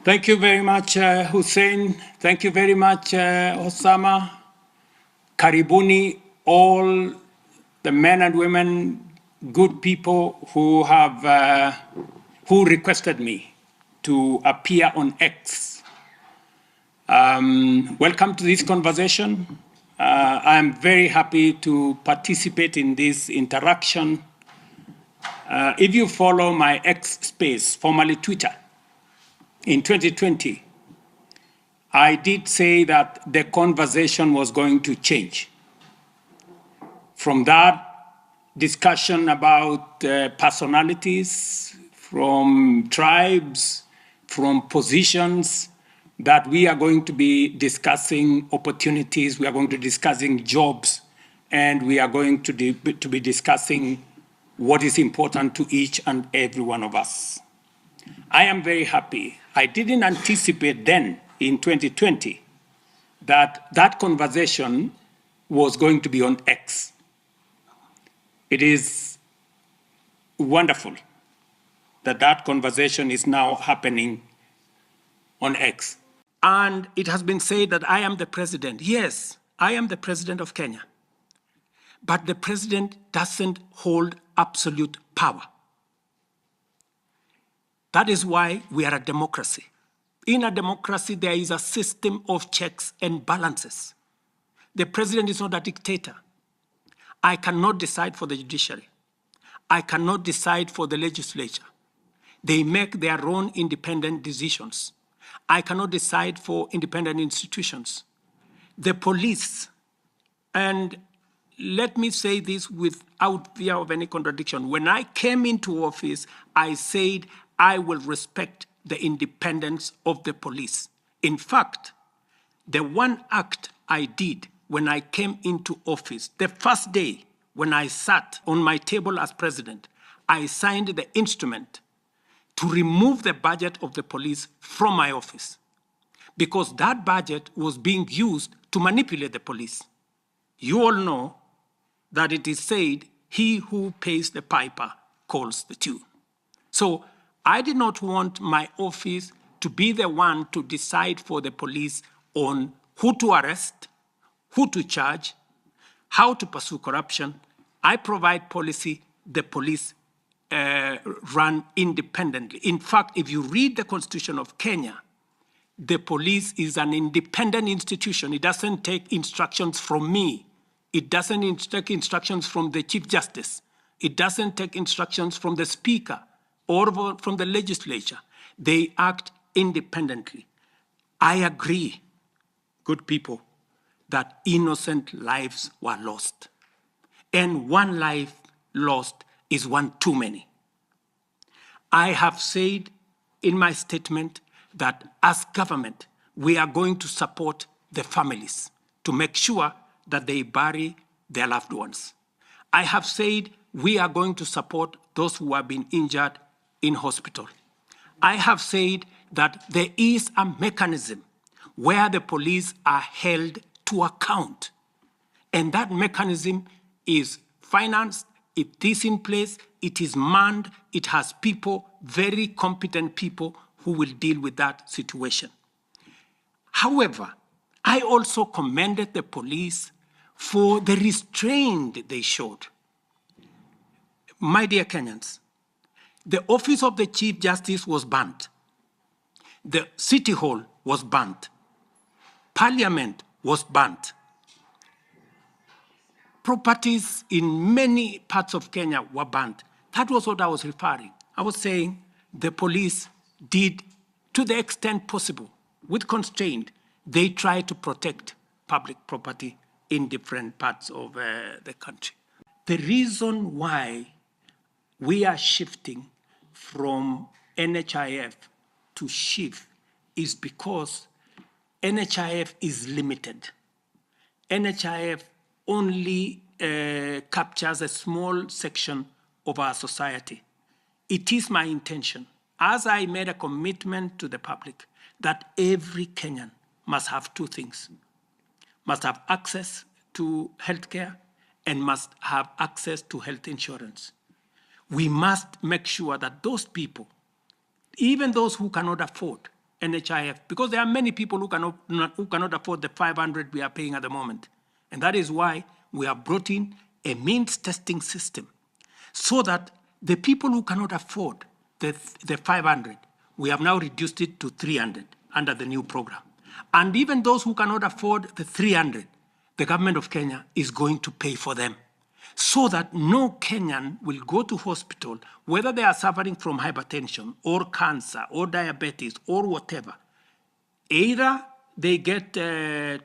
Thank you very much, Hussein. Thank you very much, Osama. Karibuni, all the men and women, good people who requested me to appear on X. Welcome to this conversation. I'm very happy to participate in this interaction. If you follow my X space, formerly Twitter, in 2020, I did say that the conversation was going to change. From that discussion about personalities, from tribes, from positions, that we are going to be discussing opportunities, we are going to be discussing jobs, and we are going to be discussing what is important to each and every one of us. I am very happy. I didn't anticipate then in 2020 that that conversation was going to be on X. It is wonderful that that conversation is now happening on X. And it has been said that I am the president. Yes, I am the president of Kenya. But the president doesn't hold absolute power. That is why we are a democracy. In a democracy, there is a system of checks and balances. The president is not a dictator. I cannot decide for the judiciary. I cannot decide for the legislature. They make their own independent decisions. I cannot decide for independent institutions. The police, and let me say this without fear of any contradiction. When I came into office, I said I will respect the independence of the police. In fact, the one act I did when I came into office, the first day when I sat on my table as president, I signed the instrument to remove the budget of the police from my office, because that budget was being used to manipulate the police. You all know that it is said, he who pays the piper calls the tune. So I did not want my office to be the one to decide for the police on who to arrest, who to charge, how to pursue corruption. I provide policy, the police run independently. In fact, if you read the Constitution of Kenya, the police is an independent institution. It doesn't take instructions from me. It doesn't take instructions from the Chief Justice. It doesn't take instructions from the Speaker or from the legislature. They act independently. I agree, good people, that innocent lives were lost. And one life lost is one too many. I have said in my statement that as government, we are going to support the families to make sure that they bury their loved ones. I have said we are going to support those who have been injured in hospital. I have said that there is a mechanism where the police are held to account. And that mechanism is financed, it is in place, it is manned, it has people, very competent people who will deal with that situation. However, I also commended the police for the restraint they showed. My dear Kenyans, the office of the Chief Justice was burnt. The City Hall was burnt. Parliament was burnt. Properties in many parts of Kenya were burnt. That was what I was referring. I was saying the police did, to the extent possible, with constraint, they tried to protect public property in different parts of the country. The reason why we are shifting from NHIF to SHIF is because NHIF is limited. NHIF only captures a small section of our society. It is my intention, as I made a commitment to the public, that every Kenyan must have two things: must have access to healthcare and must have access to health insurance. We must make sure that those people, even those who cannot afford, NHIF, because there are many people who cannot afford the 500 we are paying at the moment. And that is why we have brought in a means testing system so that the people who cannot afford the 500, we have now reduced it to 300 under the new program. And even those who cannot afford the 300, the government of Kenya is going to pay for them, so that no Kenyan will go to hospital, whether they are suffering from hypertension or cancer or diabetes or whatever. Either they get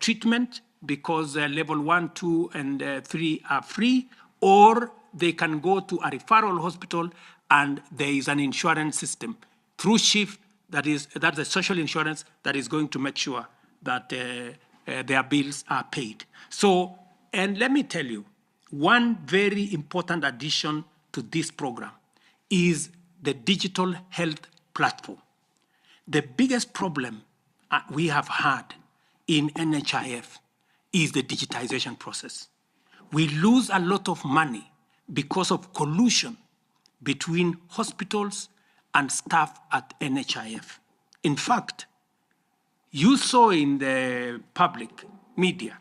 treatment because level 1, 2, and 3 are free, or they can go to a referral hospital and there is an insurance system through SHIF, that's the social insurance that is going to make sure that their bills are paid. So, and let me tell you, one very important addition to this program is the digital health platform. The biggest problem we have had in NHIF is the digitization process. We lose a lot of money because of collusion between hospitals and staff at NHIF. In fact, you saw in the public media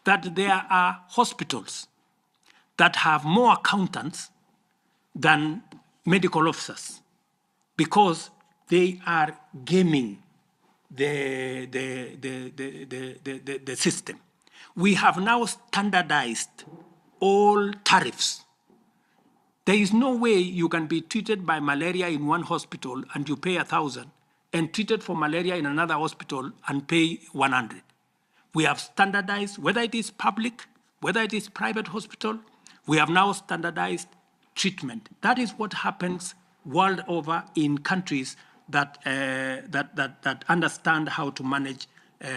that there are hospitals that have more accountants than medical officers because they are gaming the system. We have now standardized all tariffs. There is no way you can be treated by malaria in one hospital and you pay 1,000, and treated for malaria in another hospital and pay 100. We have standardized, whether it is public, whether it is private hospital, we have now standardized treatment. That is what happens world over in countries that understand how to manage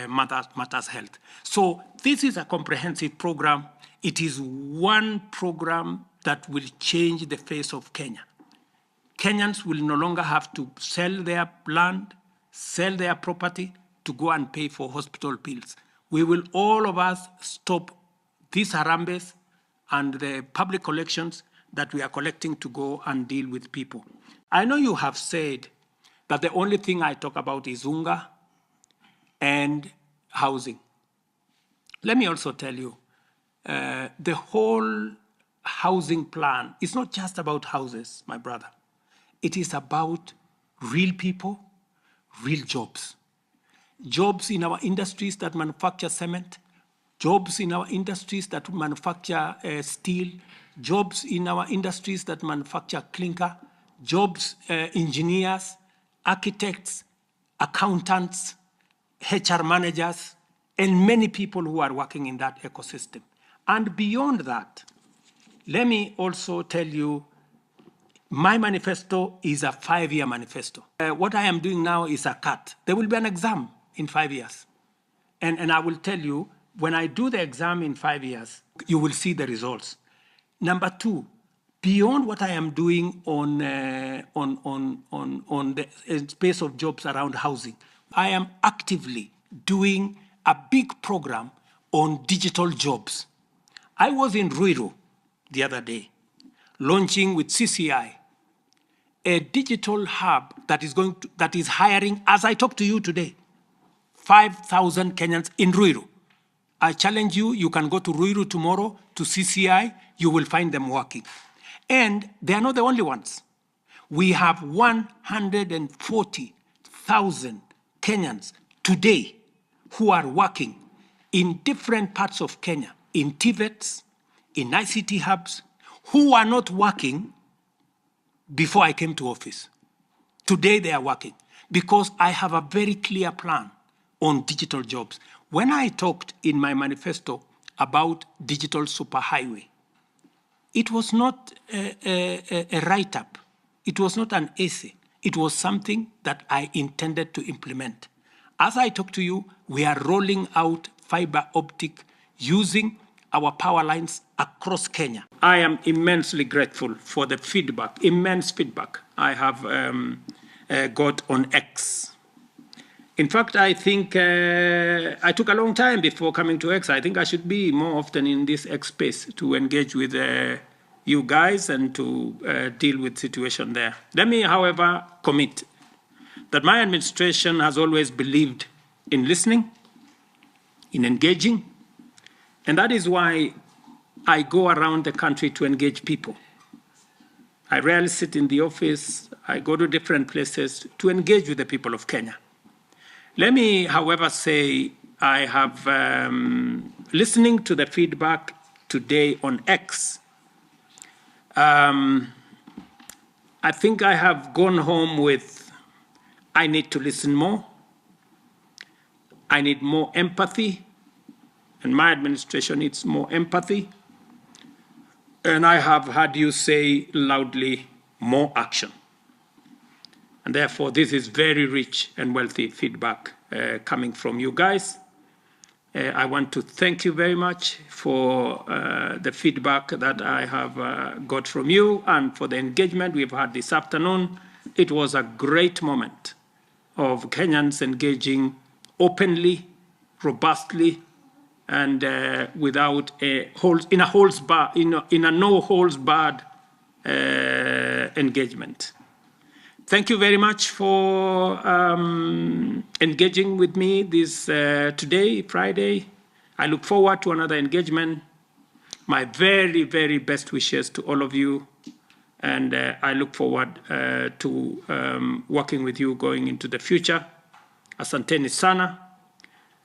matters health. So this is a comprehensive program. It is one program that will change the face of Kenya. Kenyans will no longer have to sell their land, sell their property to go and pay for hospital bills. We will, all of us, stop these harambes and the public collections that we are collecting to go and deal with people. I know you have said that the only thing I talk about is unga and housing. Let me also tell you, the whole housing plan is not just about houses, my brother. It is about real people, real jobs. Jobs in our industries that manufacture cement, jobs in our industries that manufacture steel, jobs in our industries that manufacture clinker, jobs, engineers, architects, accountants, HR managers, and many people who are working in that ecosystem. And beyond that, let me also tell you, my manifesto is a 5-year manifesto. What I am doing now is a cut. There will be an exam in 5 years. And I will tell you, when I do the exam in 5 years, you will see the results. Number 2, beyond what I am doing on the space of jobs around housing, I am actively doing a big program on digital jobs. I was in Ruto the other day, launching with CCI a digital hub that is hiring, as I talk to you today, 5,000 Kenyans in Ruto. I challenge you, you can go to Ruto tomorrow, to CCI, you will find them working. And they are not the only ones. We have 140,000 Kenyans today who are working in different parts of Kenya, in TVETs, in ICT hubs, who are not working before I came to office. Today they are working because I have a very clear plan on digital jobs. When I talked in my manifesto about digital superhighway, it was not a write-up. It was not an essay. It was something that I intended to implement. As I talk to you, we are rolling out fiber optic using our power lines across Kenya. I am immensely grateful for the feedback, immense feedback I have got on X. In fact, I think I took a long time before coming to X. I think I should be more often in this X space to engage with you guys and to deal with situation there. Let me, however, commit that my administration has always believed in listening, in engaging, and that is why I go around the country to engage people. I rarely sit in the office. I go to different places to engage with the people of Kenya. Let me, however, say I have, listening to the feedback today on X, I think I have gone home with, I need to listen more. I need more empathy, and my administration needs more empathy. And I have heard you say loudly, more action. And therefore, this is very rich and wealthy feedback coming from you guys. I want to thank you very much for the feedback that I have got from you and for the engagement we've had this afternoon. It was a great moment of Kenyans engaging openly, robustly, and without a no holds barred engagement. Thank you very much for engaging with me this today, Friday. I look forward to another engagement. My very, very best wishes to all of you. And I look forward to working with you going into the future. Asanteni sana.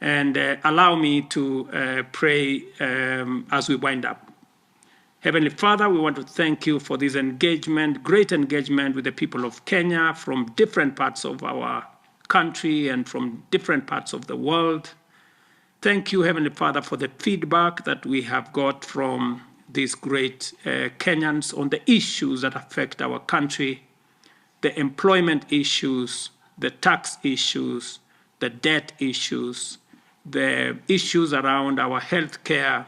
And allow me to pray as we wind up. Heavenly Father, we want to thank you for this engagement, great engagement with the people of Kenya from different parts of our country and from different parts of the world. Thank you, Heavenly Father, for the feedback that we have got from these great Kenyans on the issues that affect our country, the employment issues, the tax issues, the debt issues, the issues around our health care,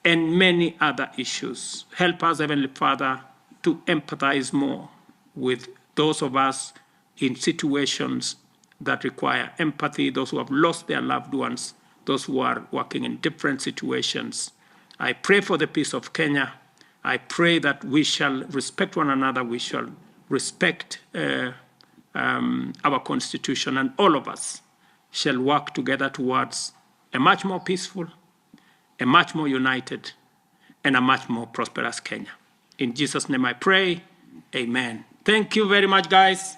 and many other issues. Help us, Heavenly Father, to empathize more with those of us in situations that require empathy, those who have lost their loved ones, those who are working in different situations. I pray for the peace of Kenya. I pray that we shall respect one another, we shall respect our constitution, and all of us shall work together towards a much more peaceful, a much more united, and a much more prosperous Kenya. In Jesus' name I pray, amen. Thank you very much, guys.